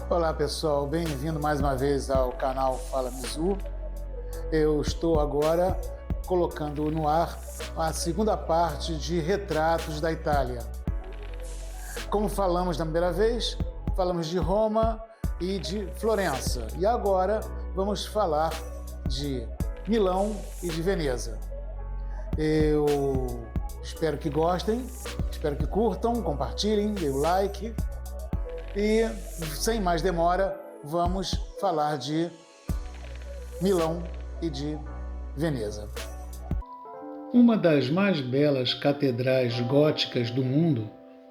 Olá pessoal, bem-vindo mais uma vez ao canal Fala Mizu. Eu estou agora colocando no ar a segunda parte de Retratos da Itália. Como falamos na primeira vez, falamos de Roma e de Florença. E agora vamos falar de Milão e de Veneza. Eu espero que gostem, espero que curtam, compartilhem, dê o like. E, sem mais demora, vamos falar de Milão e de Veneza. Uma das mais belas catedrais góticas do mundo,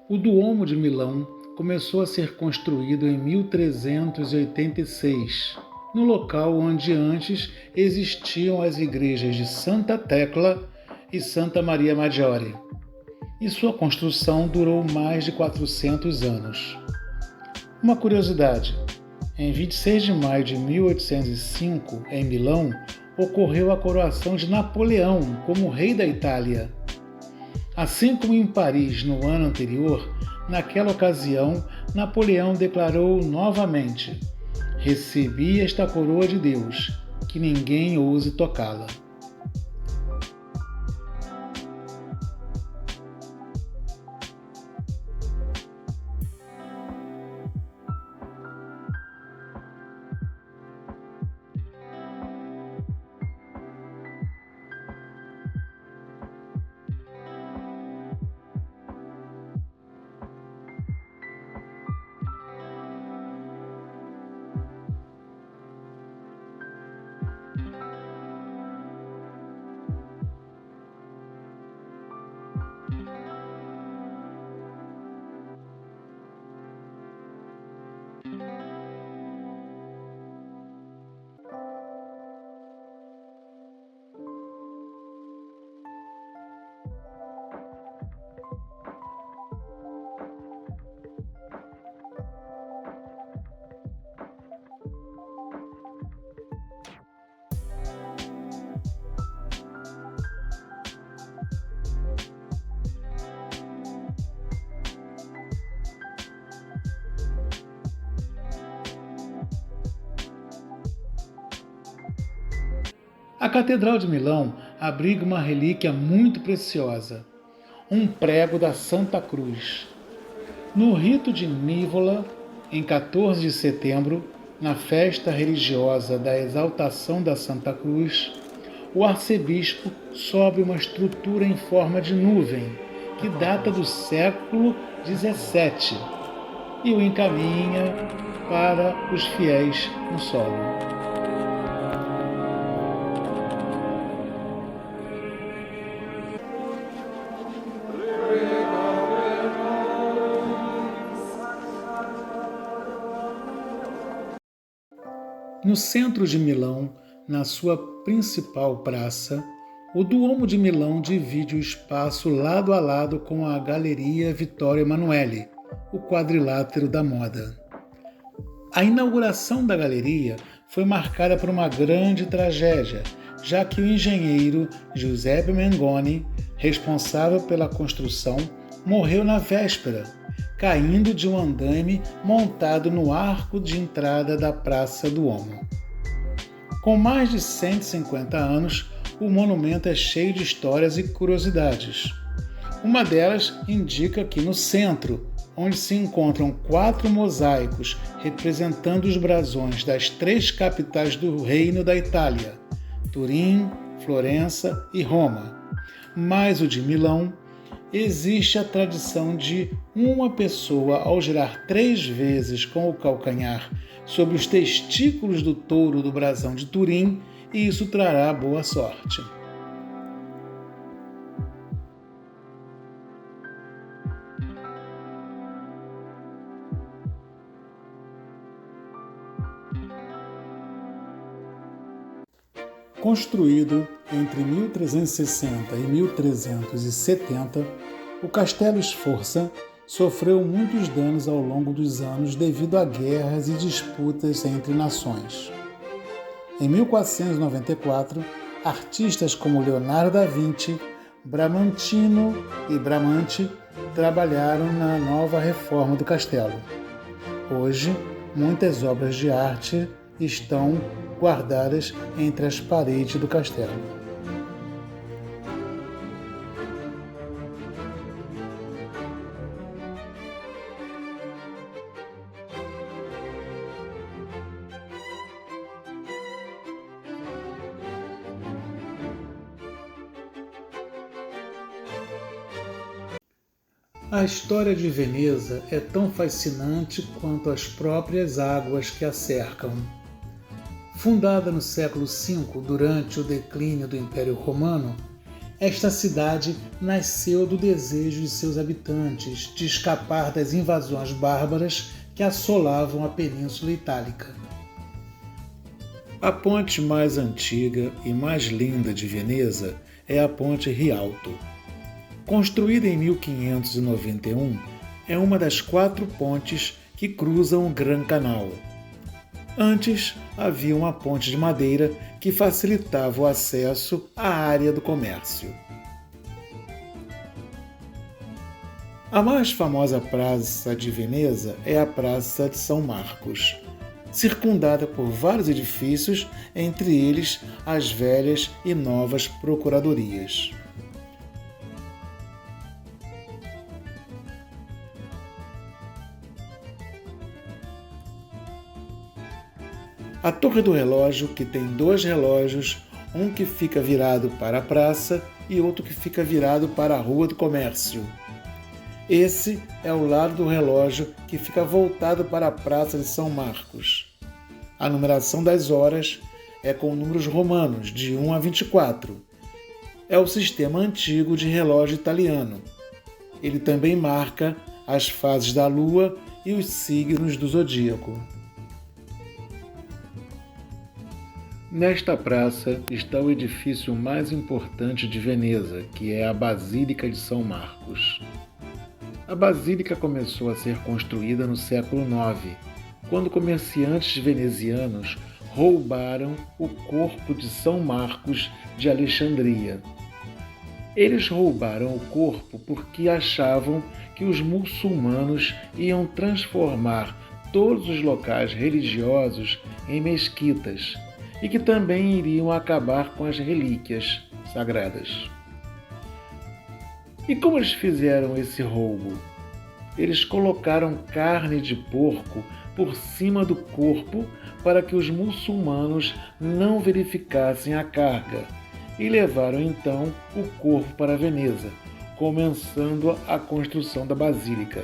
o Duomo de Milão, começou a ser construído em 1386, no local onde antes existiam as igrejas de Santa Tecla e Santa Maria Maggiore, e sua construção durou mais de 400 anos. Uma curiosidade, em 26 de maio de 1805, em Milão, ocorreu a coroação de Napoleão como rei da Itália. Assim como em Paris no ano anterior, naquela ocasião, Napoleão declarou novamente: "Recebi esta coroa de Deus, que ninguém ouse tocá-la." A Catedral de Milão abriga uma relíquia muito preciosa, um prego da Santa Cruz. No rito de Nívola, em 14 de setembro, na festa religiosa da exaltação da Santa Cruz, o arcebispo sobe uma estrutura em forma de nuvem, que data do século XVII, e o encaminha para os fiéis no solo. No centro de Milão, na sua principal praça, o Duomo de Milão divide o espaço lado a lado com a Galeria Vittorio Emanuele, o quadrilátero da moda. A inauguração da galeria foi marcada por uma grande tragédia, já que o engenheiro Giuseppe Mengoni, responsável pela construção, morreu na véspera, caindo de um andaime montado no arco de entrada da Praça Duomo. Com mais de 150 anos, o monumento é cheio de histórias e curiosidades. Uma delas indica que no centro, onde se encontram 4 mosaicos representando os brasões das 3 capitais do Reino da Itália, Turim, Florença e Roma, mais o de Milão, existe a tradição de uma pessoa, ao girar 3 vezes com o calcanhar sobre os testículos do touro do brasão de Turim, e isso trará boa sorte. Construído entre 1360 e 1370, o Castelo Sforza sofreu muitos danos ao longo dos anos devido a guerras e disputas entre nações. Em 1494, artistas como Leonardo da Vinci, Bramantino e Bramante trabalharam na nova reforma do castelo. Hoje, muitas obras de arte estão guardadas entre as paredes do castelo. A história de Veneza é tão fascinante quanto as próprias águas que a cercam. Fundada no século V, durante o declínio do Império Romano, esta cidade nasceu do desejo de seus habitantes de escapar das invasões bárbaras que assolavam a Península Itálica. A ponte mais antiga e mais linda de Veneza é a Ponte Rialto. Construída em 1591, é uma das 4 pontes que cruzam o Gran Canal. Antes, havia uma ponte de madeira que facilitava o acesso à área do comércio. A mais famosa praça de Veneza é a Praça de São Marcos, circundada por vários edifícios, entre eles as velhas e novas procuradorias. A Torre do Relógio, que tem 2 relógios, um que fica virado para a praça e outro que fica virado para a Rua do Comércio. Esse é o lado do relógio que fica voltado para a Praça de São Marcos. A numeração das horas é com números romanos, de 1 a 24. É o sistema antigo de relógio italiano. Ele também marca as fases da Lua e os signos do zodíaco. Nesta praça está o edifício mais importante de Veneza, que é a Basílica de São Marcos. A basílica começou a ser construída no século IX, quando comerciantes venezianos roubaram o corpo de São Marcos de Alexandria. Eles roubaram o corpo porque achavam que os muçulmanos iam transformar todos os locais religiosos em mesquitas, e que também iriam acabar com as relíquias sagradas. E como eles fizeram esse roubo? Eles colocaram carne de porco por cima do corpo para que os muçulmanos não verificassem a carga e levaram então o corpo para Veneza, começando a construção da Basílica,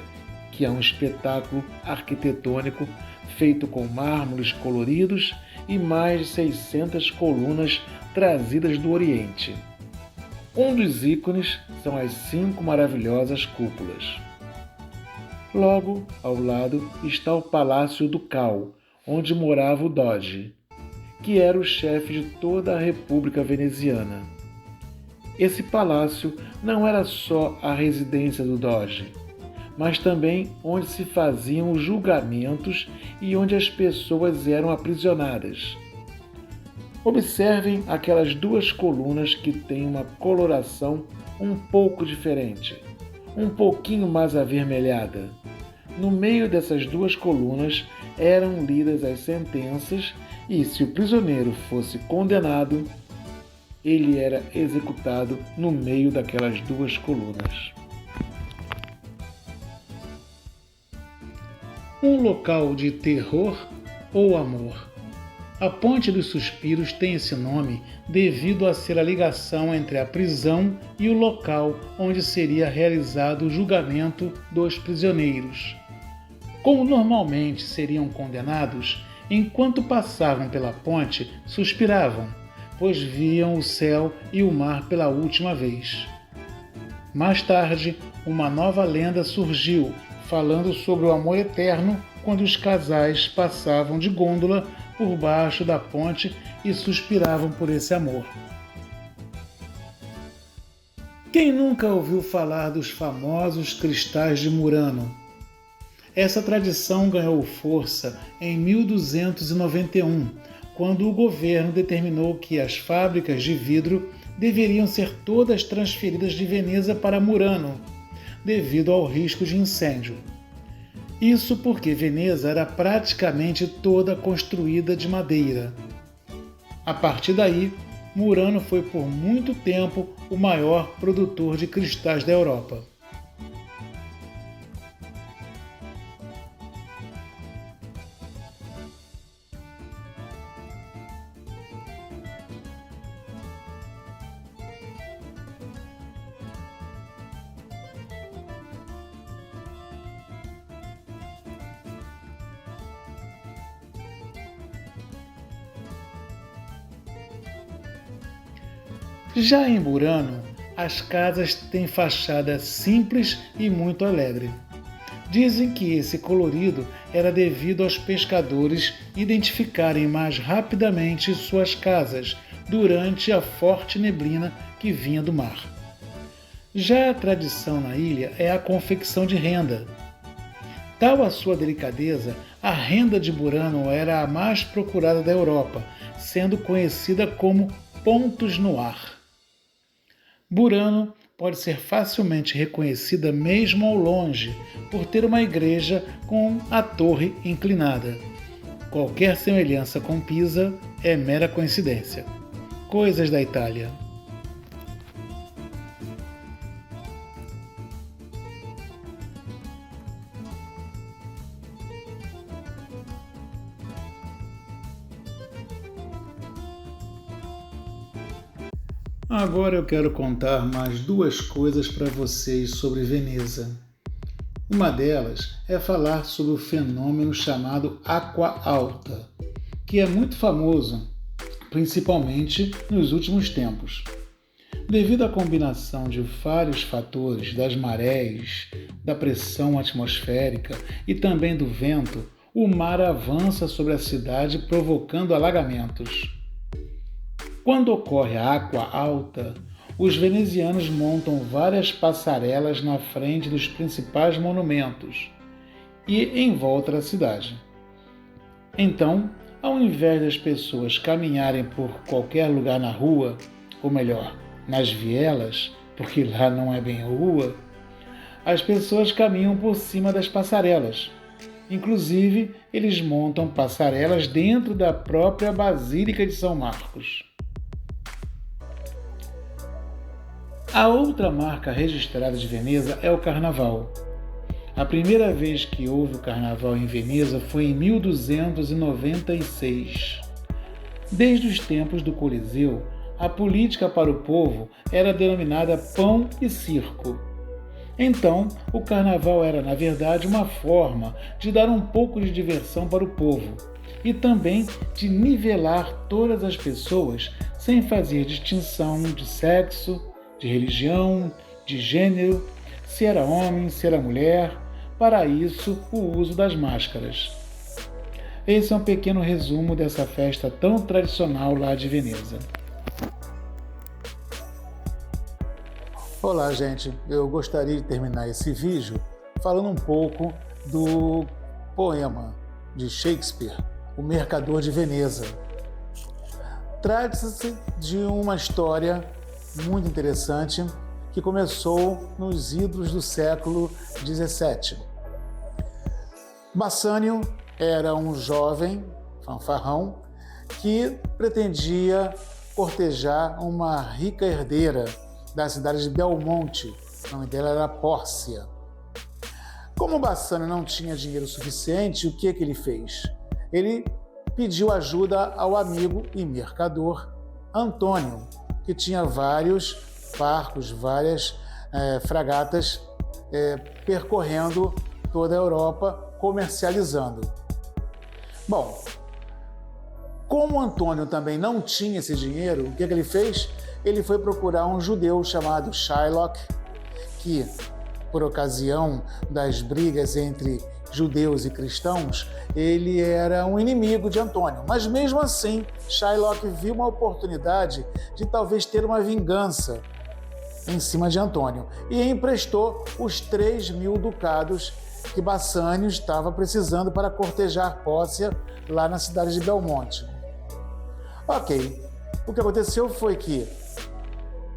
que é um espetáculo arquitetônico feito com mármores coloridos e mais de 600 colunas trazidas do Oriente. Um dos ícones são as 5 maravilhosas cúpulas. Logo ao lado está o Palácio Ducal, onde morava o Doge, que era o chefe de toda a República Veneziana. Esse palácio não era só a residência do Doge, mas também onde se faziam os julgamentos e onde as pessoas eram aprisionadas. Observem aquelas 2 colunas que têm uma coloração um pouco diferente, um pouquinho mais avermelhada. No meio dessas 2 colunas eram lidas as sentenças e, se o prisioneiro fosse condenado, ele era executado no meio daquelas 2 colunas. Um local de terror ou amor? A Ponte dos Suspiros tem esse nome devido a ser a ligação entre a prisão e o local onde seria realizado o julgamento dos prisioneiros. Como normalmente seriam condenados, enquanto passavam pela ponte, suspiravam, pois viam o céu e o mar pela última vez. Mais tarde, uma nova lenda surgiu, falando sobre o amor eterno quando os casais passavam de gôndola por baixo da ponte e suspiravam por esse amor. Quem nunca ouviu falar dos famosos cristais de Murano? Essa tradição ganhou força em 1291, quando o governo determinou que as fábricas de vidro deveriam ser todas transferidas de Veneza para Murano, devido ao risco de incêndio. Isso porque Veneza era praticamente toda construída de madeira. A partir daí, Murano foi por muito tempo o maior produtor de cristais da Europa. Já em Murano, as casas têm fachada simples e muito alegre. Dizem que esse colorido era devido aos pescadores identificarem mais rapidamente suas casas durante a forte neblina que vinha do mar. Já a tradição na ilha é a confecção de renda. Tal a sua delicadeza, a renda de Murano era a mais procurada da Europa, sendo conhecida como pontos no ar. Murano pode ser facilmente reconhecida mesmo ao longe por ter uma igreja com a torre inclinada. Qualquer semelhança com Pisa é mera coincidência. Coisas da Itália. Agora eu quero contar mais duas coisas para vocês sobre Veneza. Uma delas é falar sobre o fenômeno chamado água alta, que é muito famoso, principalmente nos últimos tempos. Devido à combinação de vários fatores, das marés, da pressão atmosférica e também do vento, o mar avança sobre a cidade provocando alagamentos. Quando ocorre a água alta, os venezianos montam várias passarelas na frente dos principais monumentos e em volta da cidade. Então, ao invés das pessoas caminharem por qualquer lugar na rua, ou melhor, nas vielas, porque lá não é bem rua, as pessoas caminham por cima das passarelas. Inclusive, eles montam passarelas dentro da própria Basílica de São Marcos. A outra marca registrada de Veneza é o Carnaval. A primeira vez que houve o Carnaval em Veneza foi em 1296. Desde os tempos do Coliseu, a política para o povo era denominada pão e circo. Então, o Carnaval era, na verdade, uma forma de dar um pouco de diversão para o povo e também de nivelar todas as pessoas sem fazer distinção de sexo, de religião, de gênero, se era homem, se era mulher, para isso o uso das máscaras. Esse é um pequeno resumo dessa festa tão tradicional lá de Veneza. Olá, gente! Eu gostaria de terminar esse vídeo falando um pouco do poema de Shakespeare, O Mercador de Veneza. Trata-se de uma história muito interessante que começou nos idos do século XVII. Bassanio era um jovem fanfarrão que pretendia cortejar uma rica herdeira da cidade de Belmonte. O nome dela era Pórcia. Como Bassanio não tinha dinheiro suficiente, o que ele fez? Ele pediu ajuda ao amigo e mercador Antônio, que tinha vários barcos, várias fragatas percorrendo toda a Europa, comercializando. Bom, como Antônio também não tinha esse dinheiro, o que ele fez? Ele foi procurar um judeu chamado Shylock, que, por ocasião das brigas entre judeus e cristãos, ele era um inimigo de Antônio. Mas mesmo assim, Shylock viu uma oportunidade de talvez ter uma vingança em cima de Antônio e emprestou os 3.000 ducados que Bassanio estava precisando para cortejar Pórcia lá na cidade de Belmonte. Ok, o que aconteceu foi que,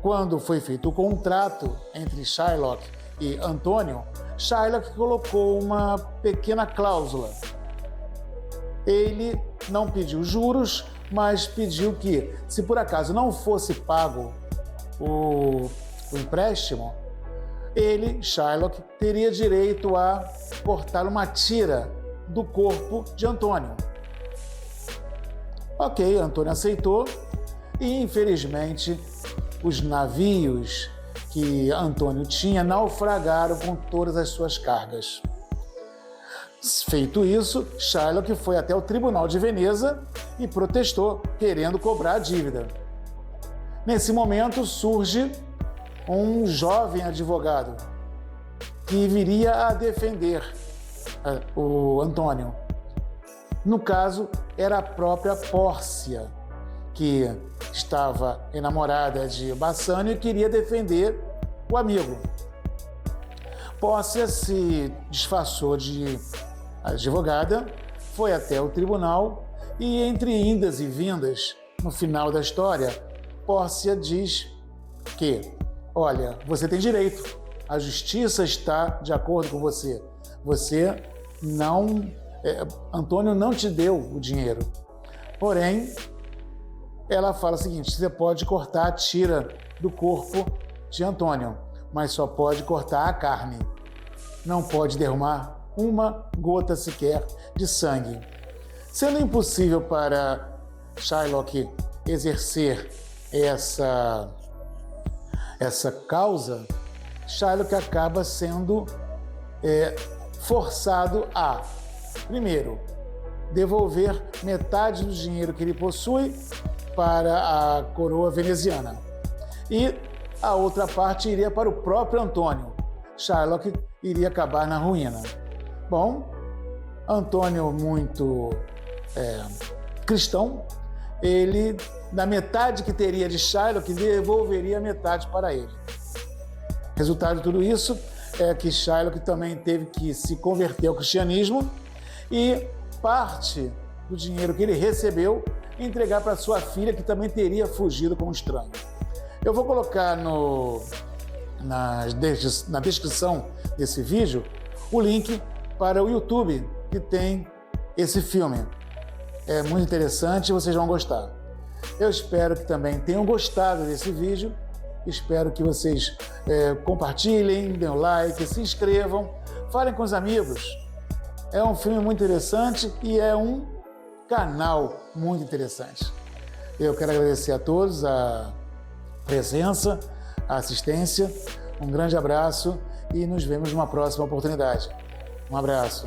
quando foi feito o contrato entre Shylock e Antônio, Shylock colocou uma pequena cláusula. Ele não pediu juros, mas pediu que, se por acaso não fosse pago o empréstimo, ele, Shylock, teria direito a cortar uma tira do corpo de Antônio. Ok, Antônio aceitou e, infelizmente, os navios que Antônio tinha naufragaram com todas as suas cargas. Feito isso, Shylock foi até o Tribunal de Veneza e protestou, querendo cobrar a dívida. Nesse momento surge um jovem advogado que viria a defender o Antônio. No caso, era a própria Pórcia, que estava enamorada de Bassanio e queria defender o amigo. Pórcia se disfarçou de advogada, foi até o tribunal e, entre indas e vindas, no final da história, Pórcia diz que, olha, você tem direito, a justiça está de acordo com você. Você não... Antônio não te deu o dinheiro. Porém, ela fala o seguinte, você pode cortar a tira do corpo de Antônio, mas só pode cortar a carne. Não pode derramar uma gota sequer de sangue. Sendo impossível para Shylock exercer essa causa, Shylock acaba sendo forçado a, primeiro, devolver metade do dinheiro que ele possui para a coroa veneziana. E a outra parte iria para o próprio Antônio. Shylock iria acabar na ruína. Bom, Antônio, muito cristão, ele, na metade que teria de Shylock, devolveria metade para ele. Resultado de tudo isso é que Shylock também teve que se converter ao cristianismo e parte do dinheiro que ele recebeu entregar para sua filha, que também teria fugido como estranho. Eu vou colocar na descrição desse vídeo o link para o YouTube que tem esse filme. É muito interessante e vocês vão gostar. Eu espero que também tenham gostado desse vídeo. Espero que vocês compartilhem, deem um like, se inscrevam, falem com os amigos. É um filme muito interessante e é um canal muito interessante. Eu quero agradecer a todos a presença, a assistência. Um grande abraço e nos vemos numa próxima oportunidade. Um abraço.